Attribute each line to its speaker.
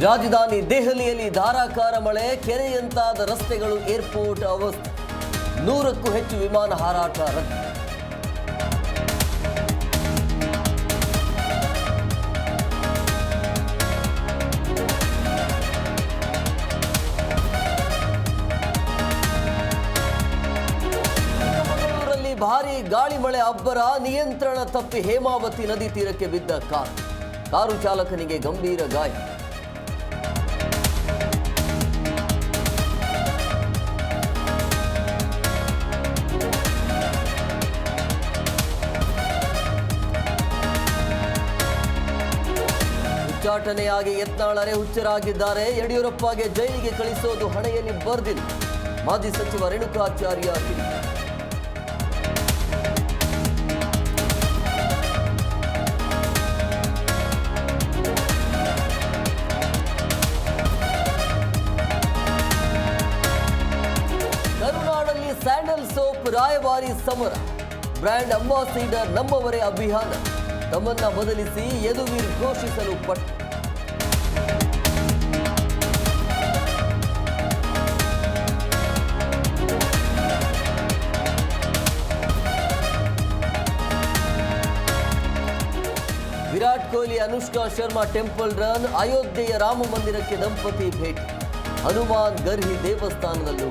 Speaker 1: ರಾಜಧಾನಿ ದೆಹಲಿಯಲ್ಲಿ ಧಾರಾಕಾರ ಮಳೆ, ಕೆರೆಯಂತಾದ ರಸ್ತೆಗಳು, ಏರ್ಪೋರ್ಟ್ ಅವಸ್ಥೆ. 100ಕ್ಕೂ ಹೆಚ್ಚು ವಿಮಾನ ಹಾರಾಟ ರದ್ದು. ಚಿಕ್ಕಮಗಳೂರಲ್ಲಿ ಭಾರೀ ಗಾಳಿ ಮಳೆ ಅಬ್ಬರ, ನಿಯಂತ್ರಣ ತಪ್ಪಿ ಹೇಮಾವತಿ ನದಿ ತೀರಕ್ಕೆ ಬಿದ್ದ ಕಾರು ಚಾಲಕನಿಗೆ ಗಂಭೀರ ಗಾಯ. ಉಚ್ಚಾಟನೆಯಾಗಿ ಯತ್ನಾಳ್ ಹುಚ್ಚರಾಗಿದ್ದಾರೆ. ಯಡಿಯೂರಪ್ಪಗೆ ಜೈಲಿಗೆ ಕಳಿಸೋದು ಹಣೆಯಲ್ಲಿ ಬರ್ದಿಲ್ಲ. ಮಾಜಿ ಸಚಿವ ರೇಣುಕಾಚಾರ್ಯ ಕಿಡಿಕಾರಿ. ಕರುನಾಡಲ್ಲಿ ಸ್ಯಾಂಡಲ್ ಸೋಪ್ ರಾಯಭಾರಿ ಸಮರ, ಬ್ರ್ಯಾಂಡ್ ಅಂಬಾಸಿಡರ್ ನಮ್ಮವರೇ ಅಭಿಯಾನ. ತಮ್ಮನ್ನ ಬದಲಿಸಿ ಯದುವೀರ್ ಘೋಷಿಸಲು ಪಟ್ಟು. Virat Kohli, Anushka Sharma temple run. ಅಯೋಧ್ಯೆಯ ರಾಮ ಮಂದಿರಕ್ಕೆ ದಂಪತಿ ಭೇಟಿ. ಹನುಮಾನ್ ಗರ್ಹಿ ದೇವಸ್ಥಾನದಲ್ಲೂ